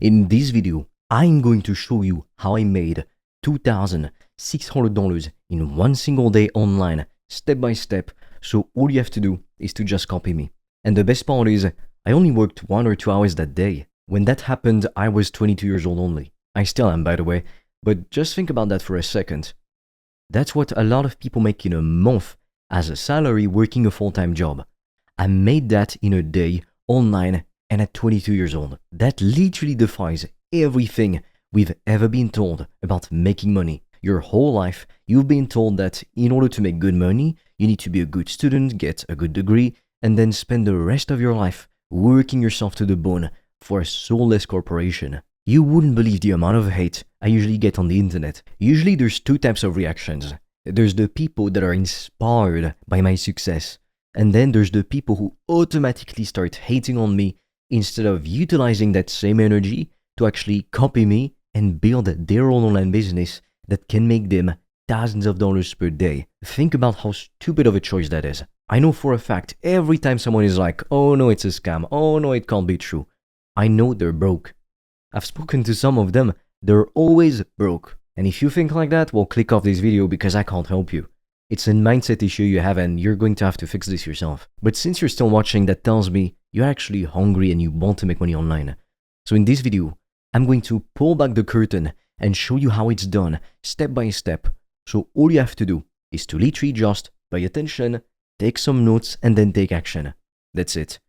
In this video, I'm going to show you how I made $2,600 in one single day online, step by step, so all you have to do is to just copy me. And the best part is, I only worked 1 or 2 hours that day. When that happened, I was 22 years old only. I still am, by the way, but just think about that for a second. That's what a lot of people make in a month as a salary working a full-time job. I made that in a day, online, and at 22 years old. That literally defies everything we've ever been told about making money. Your whole life, you've been told that in order to make good money, you need to be a good student, get a good degree, and then spend the rest of your life working yourself to the bone for a soulless corporation. You wouldn't believe the amount of hate I usually get on the internet. Usually there's 2 types of reactions. There's the people that are inspired by my success, and then there's the people who automatically start hating on me instead of utilizing that same energy to actually copy me and build their own online business that can make them thousands of dollars per day. Think about how stupid of a choice that is. I know for a fact every time someone is like, oh no, it's a scam, oh no, it can't be true, I know they're broke. I've spoken to some of them, they're always broke. And if you think like that, well, click off this video because I can't help you. It's a mindset issue you have and you're going to have to fix this yourself. But since you're still watching, that tells me you're actually hungry and you want to make money online. So in this video, I'm going to pull back the curtain and show you how it's done step by step. So all you have to do is to literally just pay attention, take some notes, and then take action. That's it.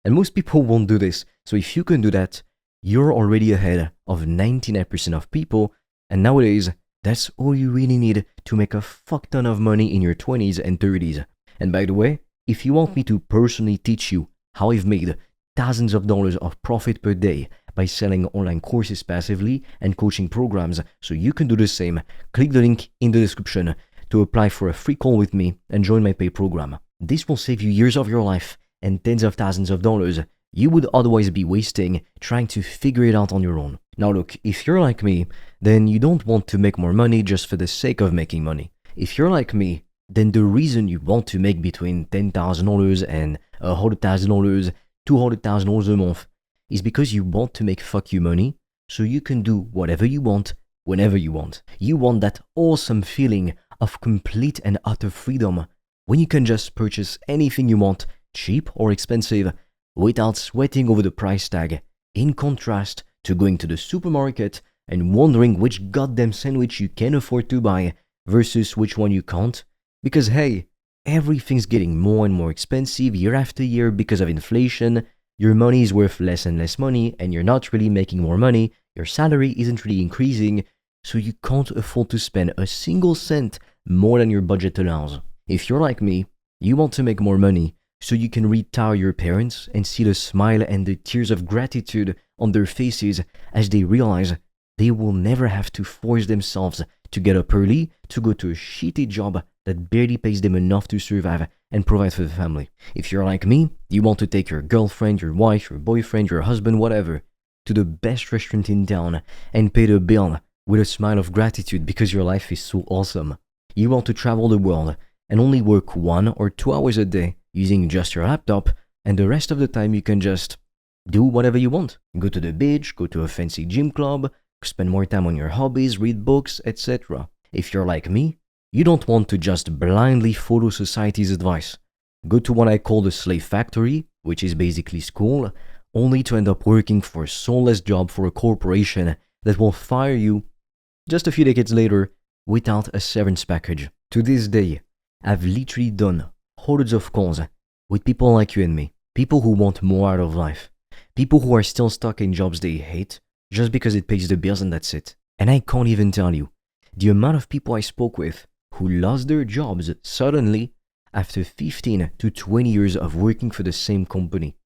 And most people won't do this. So if you can do that, you're already ahead of 99% of people. And nowadays, that's all you really need to make a fuck ton of money in your 20s and 30s. And by the way, if you want me to personally teach you how I've made thousands of dollars of profit per day by selling online courses passively and coaching programs so you can do the same, click the link in the description to apply for a free call with me and join my paid program. This will save you years of your life and tens of thousands of dollars you would otherwise be wasting trying to figure it out on your own. Now look, if you're like me, then you don't want to make more money just for the sake of making money. If you're like me, then the reason you want to make between $10,000 and $100,000, $200,000 a month is because you want to make fuck you money so you can do whatever you want, whenever you want. You want that awesome feeling of complete and utter freedom when you can just purchase anything you want, cheap or expensive, without sweating over the price tag, in contrast to going to the supermarket and wondering which goddamn sandwich you can afford to buy versus which one you can't. Because hey, everything's getting more and more expensive year after year because of inflation. Your money is worth less and less money and you're not really making more money. Your salary isn't really increasing, so you can't afford to spend a single cent more than your budget allows. If you're like me, you want to make more money so you can retire your parents and see the smile and the tears of gratitude on their faces as they realize they will never have to force themselves to get up early to go to a shitty job that barely pays them enough to survive and provide for the family. If you're like me, you want to take your girlfriend, your wife, your boyfriend, your husband, whatever, to the best restaurant in town and pay the bill with a smile of gratitude because your life is so awesome. You want to travel the world and only work 1 or 2 hours a day using just your laptop, and the rest of the time you can just do whatever you want. Go to the beach, go to a fancy gym club, spend more time on your hobbies, read books, etc. If you're like me, you don't want to just blindly follow society's advice. Go to what I call the slave factory, which is basically school, only to end up working for a soulless job for a corporation that will fire you just a few decades later without a severance package. To this day, I've literally done hundreds of calls with people like you and me, people who want more out of life, people who are still stuck in jobs they hate just because it pays the bills and that's it. And I can't even tell you the amount of people I spoke with who lost their jobs suddenly after 15 to 20 years of working for the same company.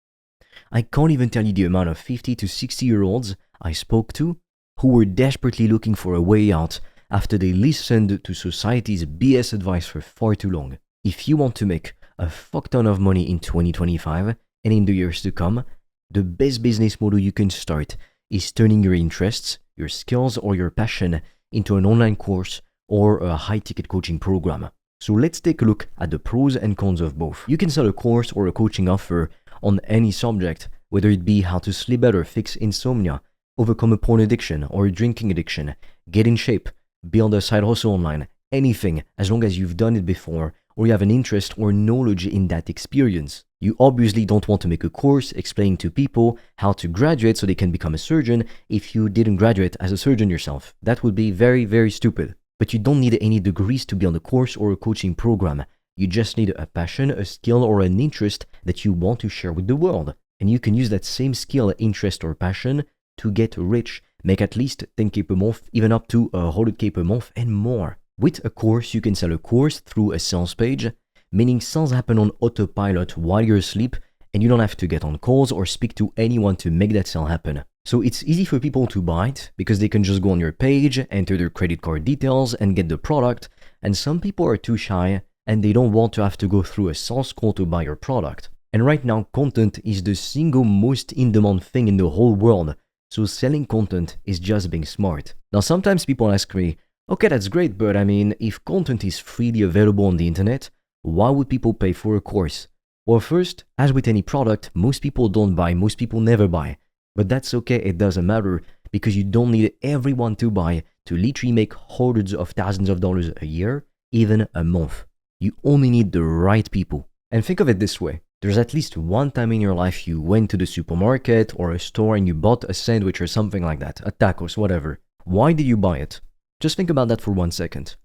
I can't even tell you the amount of 50 to 60-year-olds I spoke to who were desperately looking for a way out after they listened to society's BS advice for far too long. If you want to make a fuck ton of money in 2025 and in the years to come, the best business model you can start is turning your interests, your skills, or your passion into an online course or a high-ticket coaching program. So let's take a look at the pros and cons of both. You can sell a course or a coaching offer on any subject, whether it be how to sleep better, fix insomnia, overcome a porn addiction or a drinking addiction, get in shape, build a side hustle online, anything, as long as you've done it before or you have an interest or knowledge in that experience. You obviously don't want to make a course explaining to people how to graduate so they can become a surgeon if you didn't graduate as a surgeon yourself. That would be very, very stupid. But you don't need any degrees to build a course or a coaching program. You just need a passion, a skill, or an interest that you want to share with the world. And you can use that same skill, interest, or passion to get rich, make at least 10K per month, even up to 100K per month and more. With a course, you can sell a course through a sales page, meaning sales happen on autopilot while you're asleep and you don't have to get on calls or speak to anyone to make that sale happen. So it's easy for people to buy it because they can just go on your page, enter their credit card details and get the product, and some people are too shy and they don't want to have to go through a sales call to buy your product. And right now, content is the single most in-demand thing in the whole world, so selling content is just being smart. Now sometimes people ask me, okay, that's great, but I mean, if content is freely available on the internet, why would people pay for a course? Well, first, as with any product, most people don't buy, most people never buy. But that's okay, it doesn't matter, because you don't need everyone to buy to literally make hundreds of thousands of dollars a year, even a month. You only need the right people. And think of it this way. There's at least one time in your life you went to the supermarket or a store and you bought a sandwich or something like that, a tacos, whatever. Why did you buy it? Just think about that for 1 second.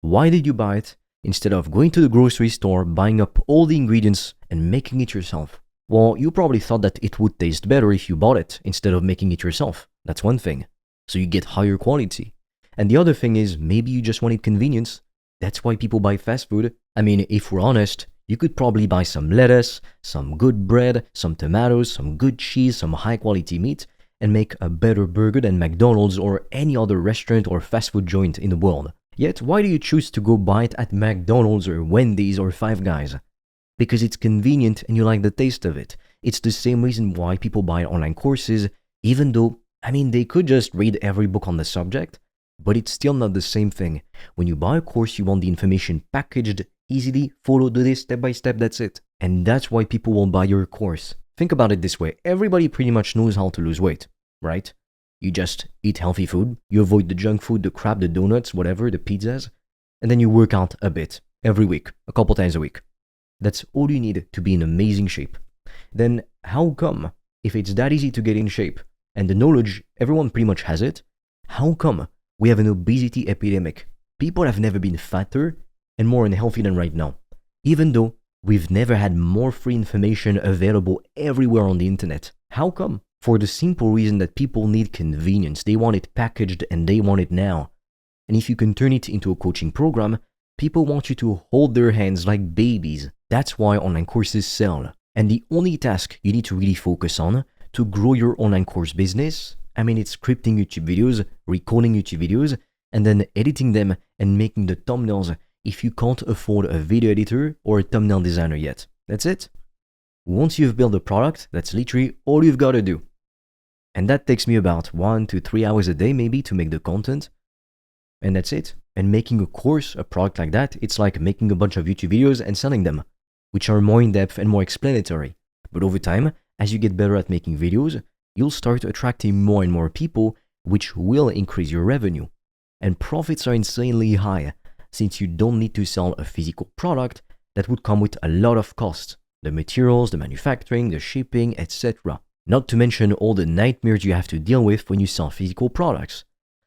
Why did you buy it instead of going to the grocery store, buying up all the ingredients and making it yourself? Well, you probably thought that it would taste better if you bought it instead of making it yourself. That's one thing. So you get higher quality. And the other thing is maybe you just wanted convenience. That's why people buy fast food. I mean, if we're honest, you could probably buy some lettuce, some good bread, some tomatoes, some good cheese, some high quality meat, and make a better burger than McDonald's or any other restaurant or fast food joint in the world. Yet, why do you choose to go buy it at McDonald's or Wendy's or Five Guys? Because it's convenient and you like the taste of it. It's the same reason why people buy online courses, even though, I mean, they could just read every book on the subject, but it's still not the same thing. When you buy a course, you want the information packaged easily, follow this step by step, that's it. And that's why people will buy your course. Think about it this way. Everybody pretty much knows how to lose weight, right? You just eat healthy food, you avoid the junk food, the crap, the donuts, whatever, the pizzas, and then you work out a bit every week, a couple times a week. That's all you need to be in amazing shape. Then how come, if it's that easy to get in shape and the knowledge, everyone pretty much has it, how come we have an obesity epidemic? People have never been fatter and more unhealthy than right now, even though we've never had more free information available everywhere on the internet. How come? For the simple reason that people need convenience. They want it packaged and they want it now. And if you can turn it into a coaching program, people want you to hold their hands like babies. That's why online courses sell. And the only task you need to really focus on to grow your online course business, I mean, it's scripting YouTube videos, recording YouTube videos, and then editing them and making the thumbnails if you can't afford a video editor or a thumbnail designer yet. That's it. Once you've built a product, that's literally all you've got to do. And that takes me about 1 to 3 hours a day maybe to make the content. And that's it. And making a course, a product like that, it's like making a bunch of YouTube videos and selling them, which are more in-depth and more explanatory. But over time, as you get better at making videos, you'll start attracting more and more people, which will increase your revenue. And profits are insanely high, since you don't need to sell a physical product that would come with a lot of costs. The materials, the manufacturing, the shipping, etc. Not to mention all the nightmares you have to deal with when you sell physical products.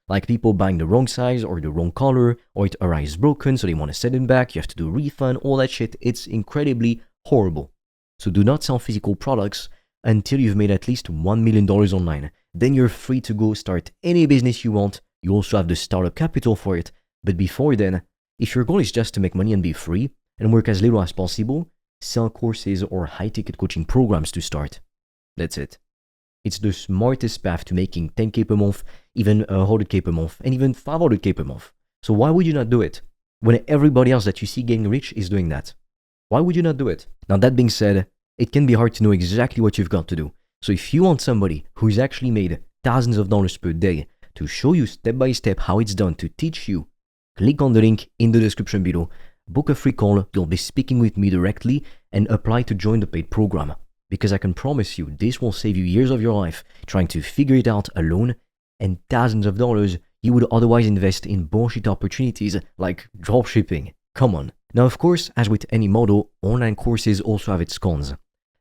Like people buying the wrong size or the wrong color, or it arrives broken so they want to send it back, you have to do a refund, all that shit. It's incredibly horrible. So do not sell physical products until you've made at least $1 million online. Then you're free to go start any business you want. You also have the startup capital for it. But before then, if your goal is just to make money and be free and work as little as possible, sell courses or high-ticket coaching programs to start. That's it. It's the smartest path to making 10K per month, even 100K per month, and even 500K per month. So why would you not do it? When everybody else that you see getting rich is doing that. Why would you not do it? Now that being said, it can be hard to know exactly what you've got to do. So if you want somebody who's actually made thousands of dollars per day to show you step by step how it's done, to teach you, click on the link in the description below, book a free call, you'll be speaking with me directly, and apply to join the paid program. because I can promise you this will save you years of your life trying to figure it out alone and thousands of dollars you would otherwise invest in bullshit opportunities like dropshipping. Come on. Now, of course, as with any model, online courses also have its cons.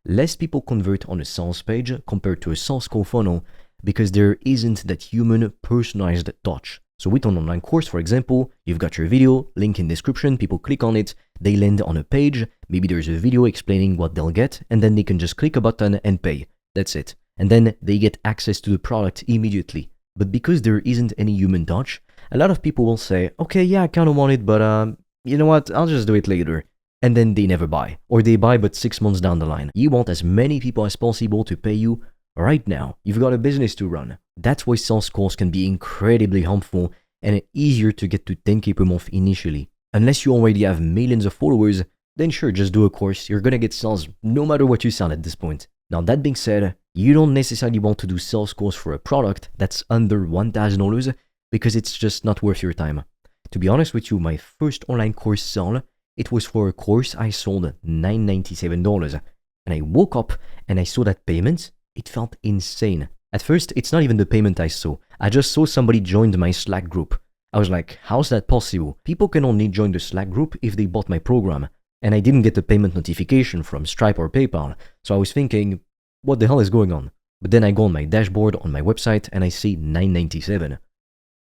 Less people convert on a sales page compared to a sales call funnel because there isn't that human personalized touch. So with an online course, for example, you've got your video, link in description, people click on it, they land on a page, maybe there's a video explaining what they'll get, and then they can just click a button and pay. That's it. And then they get access to the product immediately. But because there isn't any human touch, a lot of people will say, okay, yeah, I kind of want it, but you know what, I'll just do it later. And then they never buy. Or they buy but 6 months down the line. You want as many people as possible to pay you right now. You've got a business to run. That's why sales calls can be incredibly harmful and easier to get to 10K per month initially. Unless you already have millions of followers, then sure, just do a course. You're gonna get sales no matter what you sell at this point. Now that being said, you don't necessarily want to do sales calls for a product that's under $1,000 because it's just not worth your time. To be honest with you, my first online course sale, it was for a course I sold $997. And I woke up and I saw that payment. It felt insane. At first, it's not even the payment I saw. I just saw somebody joined my Slack group. I was like, how's that possible? People can only join the Slack group if they bought my program. And I didn't get a payment notification from Stripe or PayPal. So I was thinking, what the hell is going on? But then I go on my dashboard on my website and I see $997.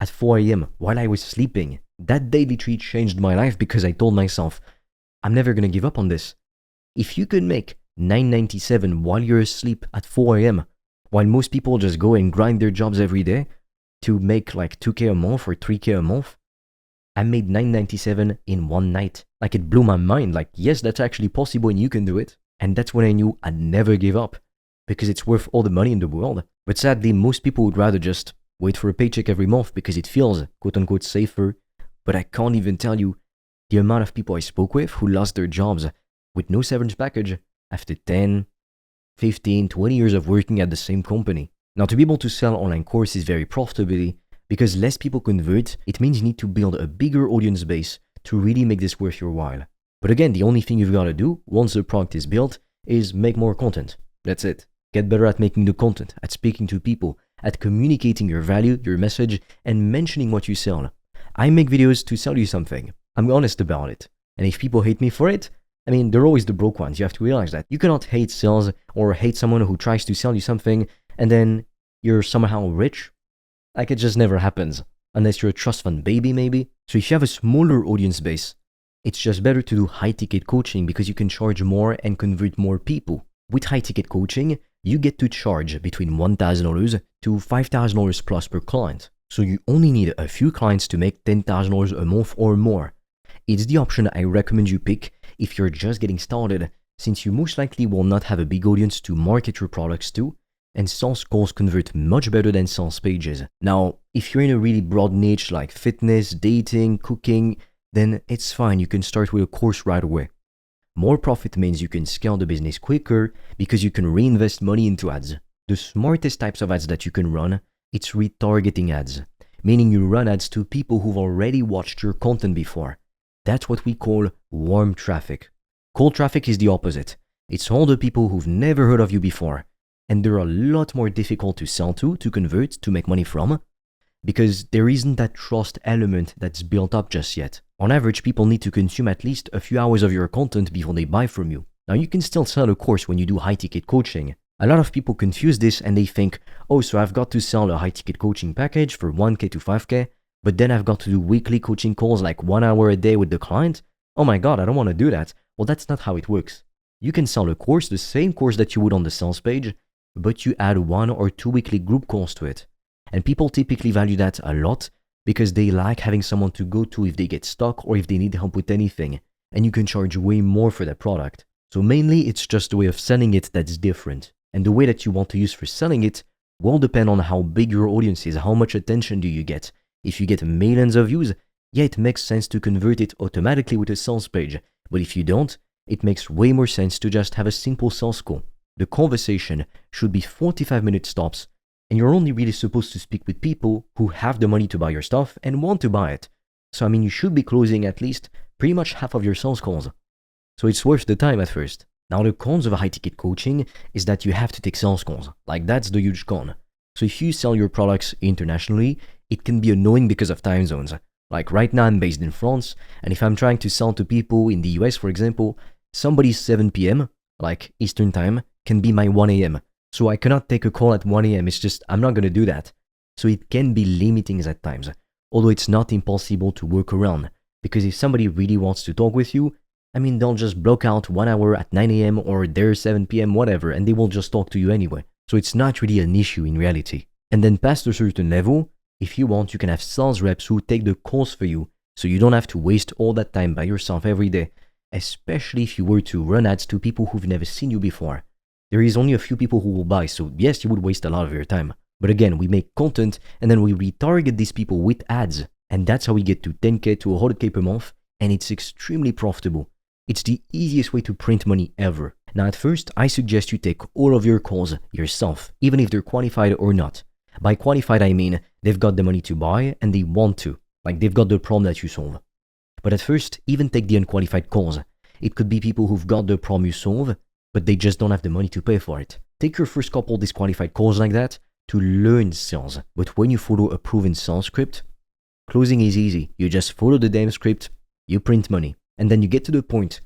At 4 a.m. while I was sleeping. That daily treat changed my life because I told myself, I'm never gonna give up on this. If you could make $997 while you're asleep at 4 a.m., while most people just go and grind their jobs every day to make like 2K a month or 3K a month, I made $997 in one night. Like it blew my mind. Like, yes, that's actually possible and you can do it. And that's when I knew I'd never give up because it's worth all the money in the world. But sadly, most people would rather just wait for a paycheck every month because it feels quote unquote safer. But I can't even tell you the amount of people I spoke with who lost their jobs with no severance package after 10, 15, 20 years of working at the same company. Now, to be able to sell online courses very profitably, because less people convert, it means you need to build a bigger audience base to really make this worth your while. But again, the only thing you've got to do once the product is built is make more content. That's it. Get better at making the content, at speaking to people, at communicating your value, your message, and mentioning what you sell. I make videos to sell you something. I'm honest about it. And if people hate me for it, I mean, they're always the broke ones. You have to realize that. You cannot hate sales or hate someone who tries to sell you something and then you're somehow rich. Like it just never happens. Unless you're a trust fund baby maybe. So if you have a smaller audience base, it's just better to do high ticket coaching because you can charge more and convert more people. With high ticket coaching, you get to charge between $1,000 to $5,000 plus per client. So you only need a few clients to make $10,000 a month or more. It's the option I recommend you pick if you're just getting started, since you most likely will not have a big audience to market your products to, and sales calls convert much better than sales pages. Now, if you're in a really broad niche like fitness, dating, cooking, then it's fine, you can start with a course right away. More profit means you can scale the business quicker because you can reinvest money into ads. The smartest types of ads that you can run, it's retargeting ads, meaning you run ads to people who've already watched your content before. That's what we call warm traffic. Cold traffic is the opposite. It's all the people who've never heard of you before, and they're a lot more difficult to sell to convert, to make money from, because there isn't that trust element that's built up just yet. On average, people need to consume at least a few hours of your content before they buy from you. Now, you can still sell a course when you do high-ticket coaching. A lot of people confuse this and they think, oh, so I've got to sell a high-ticket coaching package for 1K to 5K, but then I've got to do weekly coaching calls like 1 hour a day with the client? Oh my God, I don't want to do that. Well, that's not how it works. You can sell a course, the same course that you would on the sales page, but you add 1 or 2 weekly group calls to it. And people typically value that a lot because they like having someone to go to if they get stuck or if they need help with anything. And you can charge way more for that product. So mainly it's just the way of selling it that's different. And the way that you want to use for selling it will depend on how big your audience is, how much attention do you get. If you get millions of views, yeah, it makes sense to convert it automatically with a sales page. But if you don't, it makes way more sense to just have a simple sales call. The conversation should be 45-minute stops, and you're only really supposed to speak with people who have the money to buy your stuff and want to buy it. So I mean, you should be closing at least pretty much half of your sales calls. So it's worth the time at first. Now, the cons of high ticket coaching is that you have to take sales calls. Like, that's the huge con. So, if you sell your products internationally, it can be annoying because of time zones. Like, right now, I'm based in France, and if I'm trying to sell to people in the US, for example, somebody's 7 p.m., like Eastern time, can be my 1 a.m. So, I cannot take a call at 1 a.m. It's just, I'm not going to do that. So, it can be limiting at times, although it's not impossible to work around. Because if somebody really wants to talk with you, I mean, they'll just block out 1 hour at 9 a.m. or their 7 p.m., whatever, and they will just talk to you anyway. So it's not really an issue in reality. And then past a certain level, if you want, you can have sales reps who take the calls for you, so you don't have to waste all that time by yourself every day, especially if you were to run ads to people who've never seen you before. There is only a few people who will buy, so yes, you would waste a lot of your time. But again, we make content and then we retarget these people with ads. And that's how we get to 10K to 100K per month, and it's extremely profitable. It's the easiest way to print money ever. Now, at first, I suggest you take all of your calls yourself, even if they're qualified or not. By qualified, I mean they've got the money to buy and they want to, like they've got the problem that you solve. But at first, even take the unqualified calls. It could be people who've got the problem you solve, but they just don't have the money to pay for it. Take your first couple disqualified calls like that to learn sales. But when you follow a proven sales script, closing is easy. You just follow the damn script, you print money. And then you get to the point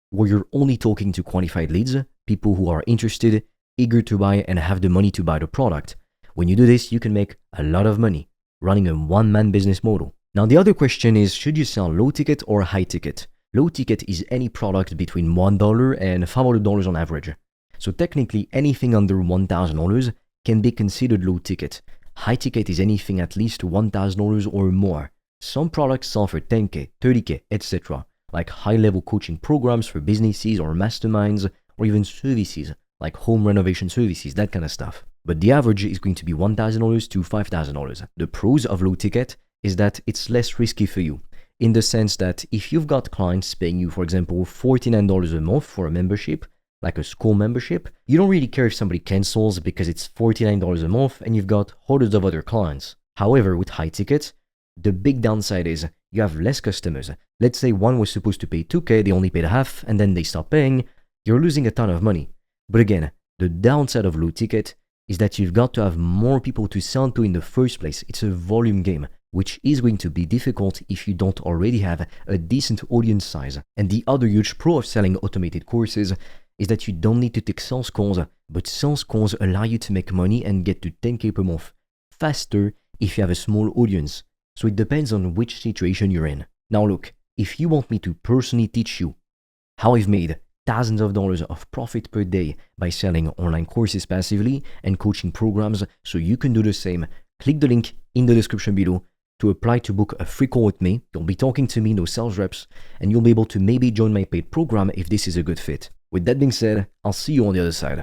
where you're only talking to qualified leads, people who are interested, eager to buy, and have the money to buy the product. When you do this, you can make a lot of money running a one-man business model. Now, the other question is, should you sell low ticket or high ticket? Low ticket is any product between $1 and $500 on average. So technically, anything under $1,000 can be considered low ticket. High ticket is anything at least $1,000 or more. Some products sell for 10K, 30K, etc. like high-level coaching programs for businesses or masterminds, or even services, like home renovation services, that kind of stuff. But the average is going to be $1,000 to $5,000. The pros of low ticket is that it's less risky for you, in the sense that if you've got clients paying you, for example, $49 a month for a membership, like a school membership, you don't really care if somebody cancels because it's $49 a month and you've got hundreds of other clients. However, with high ticket, the big downside is you have less customers. Let's say one was supposed to pay 2K, they only paid half, and then they stop paying. You're losing a ton of money. But again, the downside of low ticket is that you've got to have more people to sell to in the first place. It's a volume game, which is going to be difficult if you don't already have a decent audience size. And the other huge pro of selling automated courses is that you don't need to take sales calls, but sales calls allow you to make money and get to 10K per month faster if you have a small audience. So it depends on which situation you're in. Now look, if you want me to personally teach you how I've made thousands of dollars of profit per day by selling online courses passively and coaching programs so you can do the same, click the link in the description below to apply to book a free call with me. You'll be talking to me, no sales reps, and you'll be able to maybe join my paid program if this is a good fit. With that being said, I'll see you on the other side.